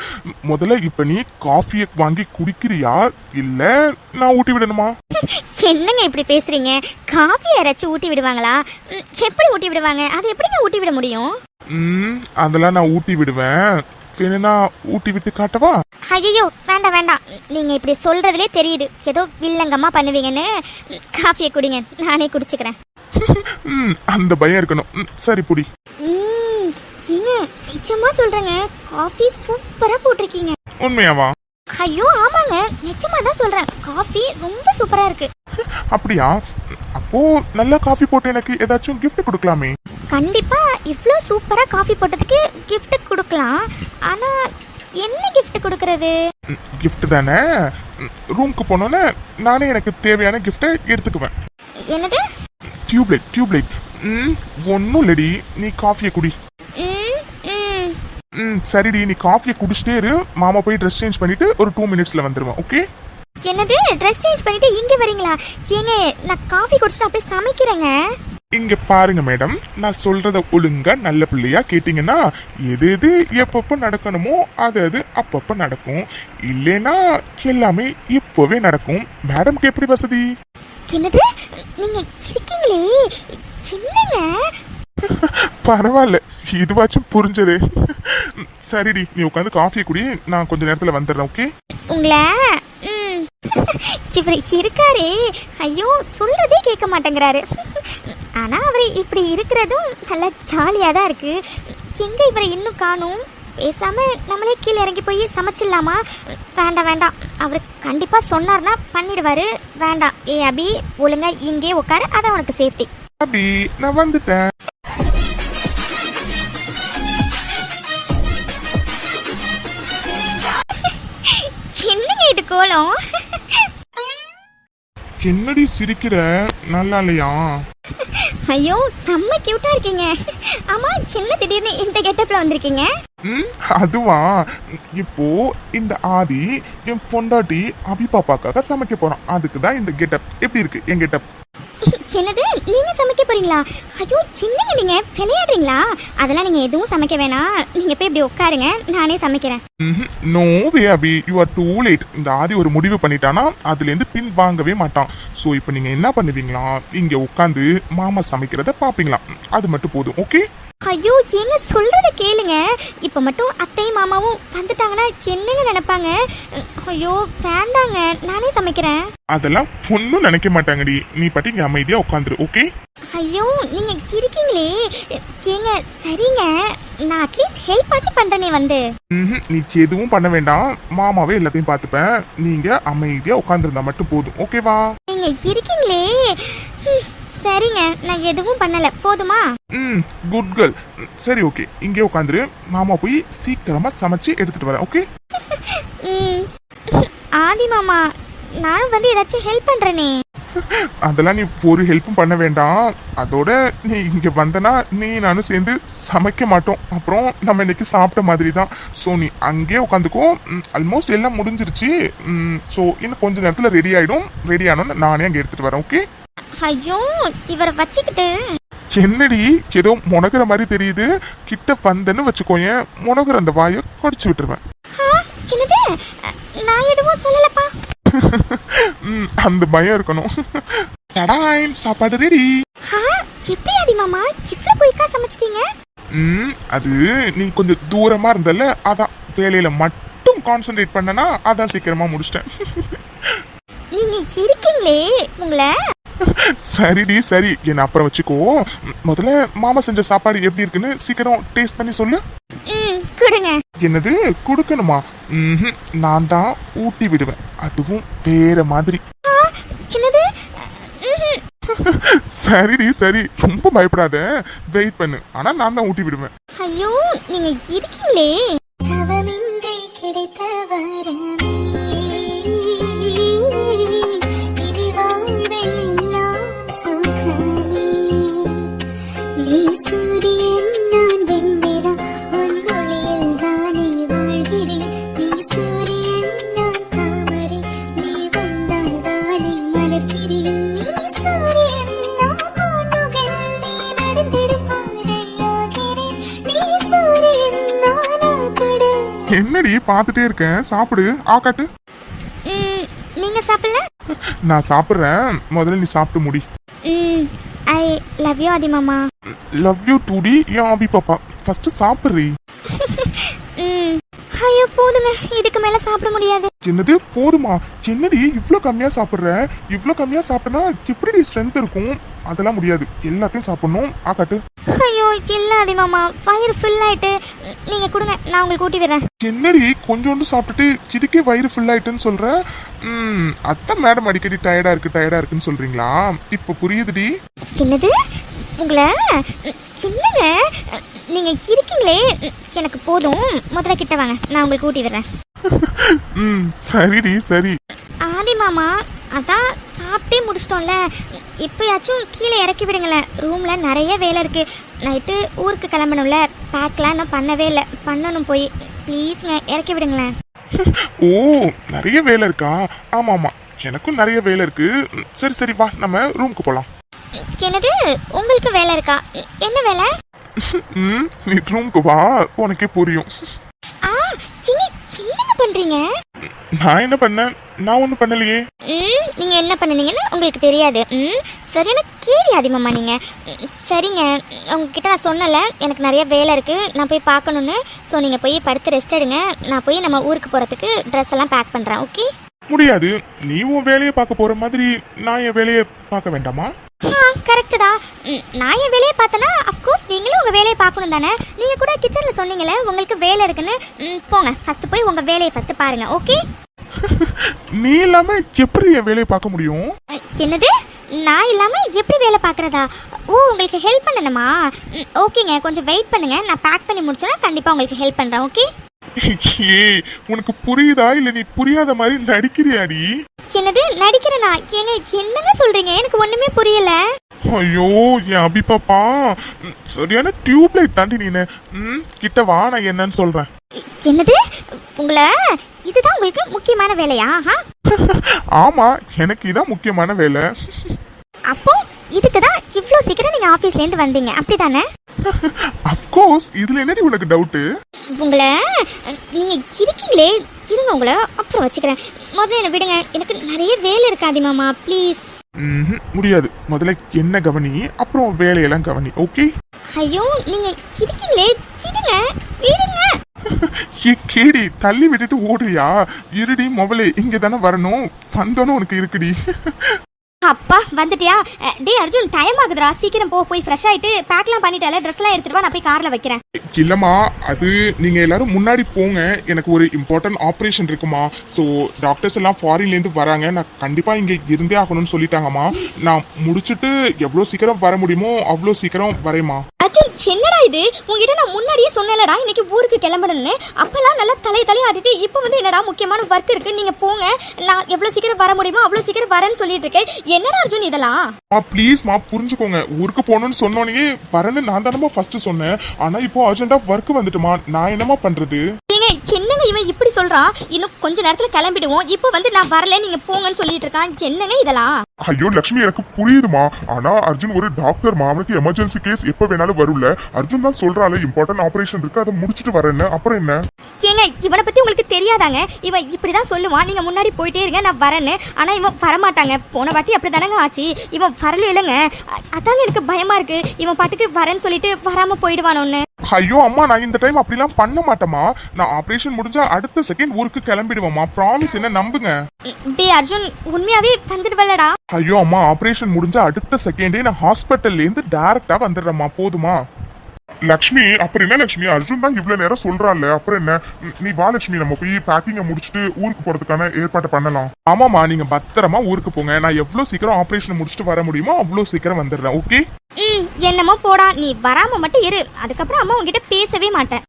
முதல்ல இப்ப நீ காஃபியை வாங்கி குடிக்கிறியா இல்ல நான் ஊட்டி விடணுமா? என்னங்க இப்படி பேசுறீங்க? காஃபி யாராச்சும் ஊட்டி விடுவாங்களா? எப்படி ஊட்டி விடுவாங்க? அது எப்படிங்க ஊட்டி விட முடியும்? அதெல்லாம் நான் ஊட்டி விடுவேன், வேணும்னா ஊட்டி விட்டு காட்டவா? ஐயோ வேண்டாம் வேண்டாம், நீங்க இப்படி சொல்றதுலே தெரியுது ஏதோ வில்லங்கமா பண்ணுவீங்கன்னு. காஃபியை குடிங்க, நானே குடிச்சுக்கிறேன். அந்த பயம் இருக்கணும். சரி புடி. ஏங்க நிச்சயமா சொல்றேங்க, காஃபி சூப்பரா போட்டிருக்கீங்க. உண்மையாவா? ஐயோ ஆமாங்க, நிச்சயமா தான் சொல்றேன், காஃபி ரொம்ப சூப்பரா இருக்கு. அப்படியா? அப்போ நல்ல காஃபி போட்டு எனக்கு ஏதாச்சும் கிஃப்ட் கொடுக்கலாமே? கண்டிப்பா, இவ்ளோ சூப்பரா காஃபி போட்டதுக்கு கிஃப்ட் கொடுக்கலாம். ஆனா என்ன கிஃப்ட் கொடுக்கறது? கிஃப்ட் தானே, ரூமுக்கு போனோன்னே நானே எனக்கு தேவையான கிஃப்ட் எடுத்துக்குவேன். என்னது? டியூப்லைட் ஒன்னும் இல்லடி, நீ காஃபியை குடி. ம், ம். சரிடி, நீ காஃபியை குடிச்சிட்டே இரு. மாமா போய் ட்ரெஸ் சேஞ்ச் பண்ணிட்டு ஒரு 2 மினிட்ஸ்ல வந்துருவேன். ஓகே? என்னது ட்ரெஸ் சேஞ்ச் பண்ணிட்டு இங்க வரீங்களா? ஏங்க நான் காஃபி குடிச்சிட்டு அப்படியே சமைக்கிறேங்க. இங்க பாருங்க மேடம், நான் சொல்றத ஒழுங்கா நல்ல பிள்ளையா கேட்டீங்கன்னா எது எது எப்பப்ப நடக்கணுமோ அது அப்பப்ப நடக்கும். இல்லைன்னா எல்லாமே இப்பவே நடக்கும். மேடம்க்கு எப்படி வசதி? என்னது நீங்க இருக்கீங்களே சின்னங்க. பரவாயில்ல, இதுவாச்சும் புரிஞ்சது. சரிடி, நீ உட்காந்து காஃபியை குடி, நான் கொஞ்ச நேரத்துல வந்துடுறேன். ஓகே? உங்களை இவர் இருக்காரு, ஐயோ சொல்றதே கேட்க மாட்டேங்கிறாரு. ஆனா அவர் இப்படி இருக்கிறதும் நல்லா ஜாலியா தான் இருக்கு. எங்க இவரை இன்னும் காணும்? பேசாம நம்மளே கீழே இறங்கி போய் சமைச்சிடலாமா? வேண்டாம் வேண்டாம், அவர் கண்டிப்பா சொன்னார்னா பண்ணிடுவாரு. வேண்டாம். ஏ அபி, ஒழுங்கா இங்கே உட்காரு, அதான் உனக்கு சேஃப்டி. அபி, நான் வந்துட்டேன். என்னங்க இது கோலம்? என்னடி சிரிக்கிற? நல்லா இல்லையா? ஐயோ செம்ம கியூட்டா இருக்கீங்க. ஆமா, சின்ன திடீர்னு இந்த கெட்டப்ல வந்திருக்கீங்க. அதுவா, இப்போ இந்த ஆதி என் பொண்டாட்டி அபி பாப்பாக்காக சமைக்க போறான். அதுக்குதான் இந்த கெட்டப். எப்படி இருக்கு என் கெட்டப்? என்னது, நீங்க சமைக்க போறீங்களா? ஐயோ சின்னங்க, நீங்க விளையாடுறீங்களா? அதெல்லாம் நீங்க எதுவும் சமைக்க வேணாம். நீங்க போய் இப்படி உட்காருங்க, நானே சமைக்கிறேன். No way Abhi, you are too late. இந்த ஆதி ஒரு முடிவு பண்ணிட்டானா அதுல இருந்து பின் வாங்கவே மாட்டான். சோ இப்போ நீங்க என்ன பண்ணுவீங்களா, இங்க உட்காந்து மாமா சமைக்கிறத பாப்பீங்களா? அது மட்டும் போதும். ஓகே? ஐயோ என்ன சொல்றத கேளுங்க. இப்ப மட்டும் அத்தையும் மாமாவும் வந்துட்டாங்கன்னா என்னங்க நினைப்பாங்க? ஐயோ வேண்டாங்க, நானே சமைக்கிறேன். அதெல்லாம் ஒன்னும் நினைக்க மாட்டாங்கடி. நீ பாட்டி இங்க அமைதியா உட்காந்துரு. ஓகே? ஐயோ நீங்க இருக்கீங்களே. ஏங்க சரிங்க, நான் அட்லீஸ்ட் ஹெல்ப் ஆச்சு பண்றேனே வந்து. நீ எதுவும் பண்ண வேண்டாம், மாமாவே எல்லாத்தையும் பார்த்துப்பேன். நீங்க அமைதியா உட்காந்துருந்தா மட்டும் போதும். ஓகேவா? நீங்க இருக்கீங்களே. சரிங்க, நான் எதுவும் பண்ணல, போதுமா? Good girl. சரி ஓகே, இங்கே உட்காந்துரு. மாமா போய் சீக்கிரமா சமைச்சு எடுத்துட்டு வரேன். ஓகே? ஆதி மாமா, நான் வந்து ஏதாச்சும் ஹெல்ப் பண்றேனே. அதெல்லாம் நீ ஒரு ஹெல்ப்பும் பண்ண வேண்டாம். அதோட நீ இங்க வந்தனா நீ நானும் சேர்ந்து சமைக்க மாட்டோம். அப்புறம் நம்ம இன்னைக்கு சாப்பிட்ட மாதிரி தான். ஸோ நீ அங்கேயே உட்காந்துக்கோ. ஆல்மோஸ்ட் எல்லாம் முடிஞ்சிருச்சு. ஸோ இன்னும் கொஞ்ச நேரத்தில் ரெடி ஆயிடும். ரெடி ஆனோன்னு நானே அங்கே எடுத்துட்டு வரேன். ஓகே? ஐயோ இவரை வச்சுக்கிட்டு. என்னடி ஏதோ முனகுற மாதிரி தெரியுது? கிட்ட வந்தன்னு வச்சுக்கோயேன், முனகுற அந்த வாயை கடிச்சு விட்டுருவேன். என்னது, நான் எதுவும் சொல்லலப்பா. அந்த பயம் இருக்கணும். சாப்பாடு ரெடி. எப்படி ஆதி மாமா இவ்வளவு குயிக்கா சமைச்சிட்டீங்க? அது நீ கொஞ்சம் தூரமா இருந்தல, அதான் வேலையில மட்டும் கான்சென்ட்ரேட் பண்ணனா அதான் சீக்கிரமா முடிச்சிட்டேன். நீங்க இருக்கீங்களே உங்களை. சரிடி சரி, என்ன அப்புறம் வச்சுக்கோ. முதல்ல மாமா செஞ்ச சாப்பாடு எப்படி இருக்குன்னு சீக்கிரம் டேஸ்ட் பண்ணி சொல்லு. கொடுங்க. என்னது கொடுக்கணுமா? நான் தான் ஊட்டி விடுவேன், அதுவும் வேற மாதிரி. சின்னது. சரிடி சரி, ரொம்ப பயப்படாத, வெயிட் பண்ணு. ஆனா நான் தான் ஊட்டி விடுவேன். ஐயோ நீங்க இருக்கீங்களே. தவமின்றி கிடைத்த வரமே, இது வாழ்வில் நான் சுகமே. நீ சூரியன் நான் வெண்ணிலா, உன் ஒளியில் தானே வாழ்கிறேன். நீ சூரியன் நான் தாமரை, நீ வந்தால் தானே மலர்கிறேன். நீ சூரியன் நான் ஆண்முகன், நீ நடந்திடும் பாதையாகிறேன். நீ சூரியன் நான் ஆழ்கடல். என்னடி பார்த்துட்டே இருக்கேன், சாப்பிடு. ஆக்காட்டு. நீங்க சாப்பிடல? நான் சாப்பிடுறேன், முதல்ல நீ சாப்பிட்டு முடி. ஐ லவ் யூ ஆதி மாமா. லவ் யூ டூடி ஏன் ஆபி பாப்பா. ஃபர்ஸ்ட் சாப்பிடுறீ. ஐயோ போதுங்க, இதுக்கு மேல சாப்பிட முடியாது. என்னது போதுமா? என்னடி இவ்ளோ கம்மியா சாப்பிடுற? இவ்ளோ கம்மியா சாப்பிட்டனா எப்படி ஸ்ட்ரென்த் இருக்கும்? அதெல்லாம் முடியாது, எல்லாத்தையும் சாப்பிடணும். ஆக்காட்டு. ஐயோ இல்ல ஆதி மாமா, வயிறு ஃபுல் ஆயிட்டு. நீங்க கொடுங்க, நான் உங்களுக்கு ஊட்டி விடுறேன். என்னடி கொஞ்சோண்டு சாப்பிட்டுட்டு இதுக்கே வயிறு ஃபுல் ஆயிட்டுன்னு சொல்ற? அதான் மேடம் அடிக்கடி டயர்டா இருக்குன்னு சொல்றீங்களா? இப்ப புரியுதுடி. என்னது உங்களை? என்னங்க நீங்க இருக்கீங்களே, எனக்கு போதும். முதல்ல கிட்ட வாங்க, நான் உங்களுக்கு ஊட்டி விடுறேன். சரிடி சரி. ஆதி மாமா அதான் சாப்பிட்டே முடிச்சிட்டோம்ல, இப்போயாச்சும் கீழே இறக்கி விடுங்களேன். ரூமில் நிறைய வேலை இருக்குது. நைட்டு ஊருக்கு கிளம்பணும்ல, பேக்லாம் நான் பண்ணவே இல்லை, பண்ணணும் போய். ப்ளீஸ்ங்க இறக்கி விடுங்களேன். ஓ, நிறைய வேலை இருக்கா? ஆமா ஆமா, எனக்கும் நிறைய வேலை இருக்கு. சரி சரி, வா நம்ம ரூமுக்கு போலாம். என்னது, உங்களுக்கு வேலை இருக்கா? என்ன வேலை? நீ ரூமுக்கு வா, உனக்கே புரியும். ஆ சின்னி, என்னங்க பண்ணுறீங்க? நான் என்ன பண்ணேன்? நான் ஒன்றும் பண்ணலையே. நீங்கள் என்ன பண்ணுனீங்கன்னு உங்களுக்கு தெரியாது. சரியான கேடி அதிகமாம்மா நீங்கள். சரிங்க, உங்ககிட்ட நான் சொன்னல எனக்கு நிறைய வேலை இருக்குது, நான் போய் பார்க்கணுன்னு. ஸோ நீங்கள் போய் படுத்து ரெஸ்ட் எடுங்க. நான் போய் நம்ம ஊருக்கு போகிறதுக்கு ட்ரெஸ் எல்லாம் பேக் பண்ணுறேன். ஓகே? முடியாது. நீ உன் வேலையை பார்க்க போற மாதிரி நான் என் வேலையை பார்க்க வேண்டாமா? கரெக்டு தான். நான் என் வேலையை பார்த்தேன்னா அஃப்கோர்ஸ் நீங்களும் உங்கள் வேலையை பார்க்கணும் தானே. நீங்கள் கூட கிச்சனில் சொன்னீங்களே உங்களுக்கு வேலை இருக்குன்னு. போங்க, ஃபஸ்ட்டு போய் உங்கள் வேலையை ஃபஸ்ட்டு பாருங்கள். ஓகே? நீ இல்லாம எப்படி என் வேலையை பார்க்க முடியும்? என்னது, நான் இல்லாமல் எப்படி வேலை பார்க்குறதா? ஓ, உங்களுக்கு ஹெல்ப் பண்ணணுமா? ஓகேங்க, கொஞ்சம் வெயிட் பண்ணுங்க. நான் பேக் பண்ணி முடிச்சோன்னா கண்டிப்பாக உங்களுக்கு ஹெல்ப் பண்ணுறேன். ஓகே? ஏய், உனக்கு புரியுதா இல்ல நீ புரியாத மாதிரி நடிக்கிறியாடி? என்னது நடிக்கிறேனா? என்னங்க சொல்றீங்க? எனக்கு ஒண்ணுமே புரியல. ஐயோ, என் அபிபாப்பா சரியான டியூப் லைட் தாண்டி நீனு. கிட்ட வா, நான் என்னன்னு சொல்றேன். என்னது, உங்களை இதுதான் உங்களுக்கு முக்கியமான வேலையா? ஆமா, எனக்கு இதான் முக்கியமான வேலை. அப்போ இதுக்கு தான் இவ்வளோ சீக்கிரம் நீங்க ஆபீஸ்ல இருந்து வந்தீங்க, அப்படிதானே? அஃப்கோர்ஸ், இதுல என்னடி உனக்கு டவுட்டு? உங்களை நீங்க இருக்கீங்களே, இருங்க உங்களை அப்புறம் வச்சுக்கிறேன். முதல்ல என்ன விடுங்க, எனக்கு நிறைய வேலை இருக்காது மாமா, ப்ளீஸ். முடியாது. முதல்ல என்ன கவனி, அப்புறம் வேலையெல்லாம் கவனி. ஓகே? ஐயோ, நீங்க இருக்கீங்களே, விடுங்க விடுங்க. கேடி, தள்ளி விட்டுட்டு ஓடுறியா? இருடி, முதல்ல இங்க தானே வரணும். வந்தோன்னு உனக்கு இருக்குடி. அப்பா வந்துட்டியா? டே அர்ஜுன், டைம் ஆகுதுடா, சீக்கிரம் போய் ஃப்ரெஷ் ஆயிட்டு பேக்லாம் பண்ணிட்டால, ட்ரெஸ்லாம் எடுத்துட்டு வா, நான் போய் கார்ல வைக்கிறேன். இல்லம்மா, அது நீங்க எல்லாரும் முன்னாடி போங்க, எனக்கு ஒரு இம்பார்ட்டன்ட் ஆப்ரேஷன் இருக்குமா. ஸோ டாக்டர்ஸ் எல்லாம் ஃபாரின்ல இருந்து வராங்க, நான் கண்டிப்பா இங்க இருந்தே ஆகணும்னு சொல்லிட்டாங்கம்மா. நான் முடிச்சுட்டு எவ்வளோ சீக்கிரம் வர முடியுமோ அவ்வளோ சீக்கிரம் வரேம்மா. அர்ஜுன், என்னடா இது? உங்ககிட்ட நான் முன்னாடியே சொன்னேன்லடா இன்னைக்கு ஊருக்கு கிளம்பணும்னு. அப்பெல்லாம் நல்லா தலையை ஆட்டிட்டு இப்போ வந்து என்னடா முக்கியமான ஒர்க் இருக்கு, நீங்க போங்க, நான் எவ்வளவு சீக்கிரம் வர முடியுமோ அவ்வளவு சீக்கிரம் வரேன்னு சொல்லிட்டு இருக்கேன். என்னடா அர்ஜுன் இதெல்லாம்? ப்ளீஸ்மா புரிஞ்சுக்கோங்க. ஊருக்கு போகணும்னு சொன்னோன்னே வரேன்னு நான் தானமா ஃபர்ஸ்ட் சொன்னேன். ஆனா இப்போ அர்ஜென்டா ஒர்க் வந்துட்டுமா, நான் என்னமா பண்றது? என்னங்க இவன் இப்படி சொல்றான்? இன்னும் கொஞ்ச நேரத்துல கிளம்பிடுவோம், இப்போ வந்து நான் வரல நீங்க போங்கன்னு சொல்லிட்டு இருக்கான். என்னங்க இதெல்லாம்? ஐயோ லட்சுமி, எனக்கு புரியுதுமா. ஆனா அர்ஜுன் ஒரு டாக்டர்மா, அவனுக்கு எமர்ஜென்சி கேஸ் எப்ப வேணாலும் வரும்ல. அர்ஜுன் தான் சொல்றாள் இம்பார்ட்டன்ட் ஆபரேஷன் இருக்கு, அதை முடிச்சிட்டு வரேன்னு. அப்புறம் என்ன? ஏங்க, இவனை பத்தி உங்களுக்கு தெரியாதாங்க? இவன் இப்படிதான் சொல்லுவான், நீங்க முன்னாடி போயிட்டே இருங்க நான் வரேன்னு. ஆனா இவன் வரமாட்டாங்க. போன வாட்டி அப்படிதானங்க ஆச்சு, இவன் வரல இல்லைங்க. அதாங்க எனக்கு பயமா இருக்கு, இவன் பாட்டுக்கு வரேன்னு சொல்லிட்டு வராம போயிடுவானோன்னு. ஐயோ அம்மா, நான் இந்த டைம் அப்படிலாம் பண்ண மாட்டேமா. நான் ஆபரேஷன் முடிஞ்சா அடுத்த செகண்ட் ஊருக்கு கிளம்பிடுவேமா, ப்ராமிஸ், என்ன நம்புங்க. டே அர்ஜுன், உண்மையாவே வந்துடுவலடா? ஐயோ அம்மா, ஆபரேஷன் முடிஞ்ச அடுத்த செகண்டே நான் ஹாஸ்பிட்டல்ல இருந்து டைரக்டா வந்துடுறேம்மா, போதுமா? லக்ஷ்மி, அப்புறம் என்ன லக்ஷ்மி, அர்ஜுன் தான் இவ்வளவு நேரம் சொல்றான்ல, அப்புறம் என்ன? நீ வா லட்சுமி, நம்ம போய் பேக்கிங்க முடிச்சுட்டு ஊருக்கு போறதுக்கான ஏற்பாடு பண்ணலாம். ஆமாமா, நீங்க பத்திரமா ஊருக்கு போங்க. நான் எவ்வளவு சீக்கிரம் ஆபரேஷன் முடிச்சுட்டு வர முடியுமோ அவ்வளவு சீக்கிரம் வந்துடுறேன். ஓகே? என்னமோ போடா, நீ வராம மட்டும் இரு, அதுக்கப்புறம் அம்மா உங்ககிட்ட பேசவே மாட்டேன்.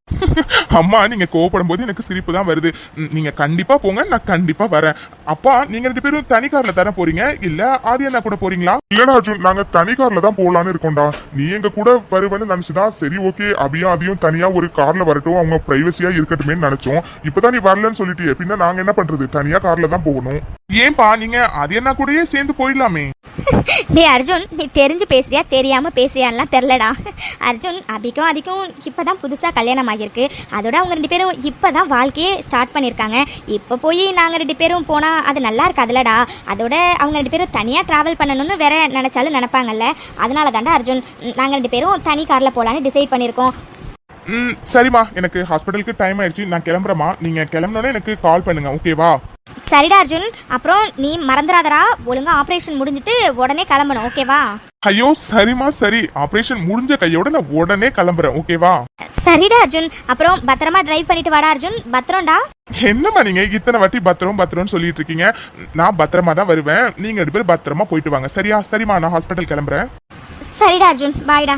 அம்மா, நீங்க கோவப்படும் போது எனக்கு சிரிப்பு தான் வருது. நீங்க கண்டிப்பா போங்க, நான் கண்டிப்பா வரேன். அப்பா, நீங்க 2 பேரும் தனி கார்ல தானே போறீங்க, இல்ல ஆதி அண்ணா கூட போறீங்களா? இல்லடா அர்ஜுன், நாங்க தனி கார்ல தான் போலான்னு இருக்கோம்டா. நீ எங்க கூட வருவேன்னு நினைச்சுதான் சரி ஓகே, அபியும் அதையும் தனியா ஒரு கார்ல வரட்டும், அவங்க பிரைவசியா இருக்கட்டுமே நினைச்சோம். இப்பதான் நீ வரலன்னு சொல்லிட்டு பின்ன நாங்க என்ன பண்றது? தனியா கார்ல தான் போகணும். ஏன்பா, நீங்க ஆதி அண்ணா கூடயே சேர்ந்து போயிடலாமே. டே அர்ஜுன், நீ தெரிஞ்சு பேசுறியா தெரியாம பேசுறியான்லாம் தெரிலடா. அர்ஜுன், அபிக்கும் அதிக்கும் இப்பதான் புதுசா கல்யாணம் ஆகியிருக்கு. அதோட அவங்க 2 பேரும் இப்பதான் வாழ்க்கையே ஸ்டார்ட் பண்ணிருக்காங்க. இப்ப போய் நாங்க 2 பேரும் போனா அது நல்லா இருக்காதுலடா. அதோட அவங்க 2 பேரும் தனியா டிராவல் பண்ணணும்னு வேற நினைச்சாலும் நினைப்பாங்கல்ல. அதனால தாண்டா அர்ஜுன், நாங்க 2 பேரும் தனி கார்ல போலான்னு டிசைட் பண்ணிருக்கோம். சரிம்மா, எனக்கு ஹாஸ்பிட்டலுக்கு டைம் ஆயிடுச்சு, நான் கிளம்புறேம்மா. நீங்க கிளம்பினோட எனக்கு கால் பண்ணுங்க, ஓகேவா? சரிடா அர்ஜுன், அப்புறம் நீ மறந்துடாதடா, ஒழுங்கா ஆபரேஷன் முடிஞ்சிட்டு உடனே கிளம்பணும், ஓகேவா? ஐயோ சரிம்மா, சரி. ஆபரேஷன் முடிஞ்ச கையோட நான் உடனே கிளம்புறேன், ஓகேவா? சரிடா அர்ஜுன், அப்புறம் பத்திரமா டிரைவ் பண்ணிட்டு வாடா அர்ஜுன். பத்திரம்டா. என்னம்மா நீங்க இத்தனை வாட்டி பத்திரம்னு சொல்லிட்டு இருக்கீங்க? நான் பத்திரமா தான் வருவேன், நீங்க 2 பேரும் பத்திரமா போயிட்டு வாங்க, சரியா? சரிம்மா, நான் ஹாஸ்பிட்டல் கிளம்புறேன். சரிடா அர்ஜுன், பாய்டா.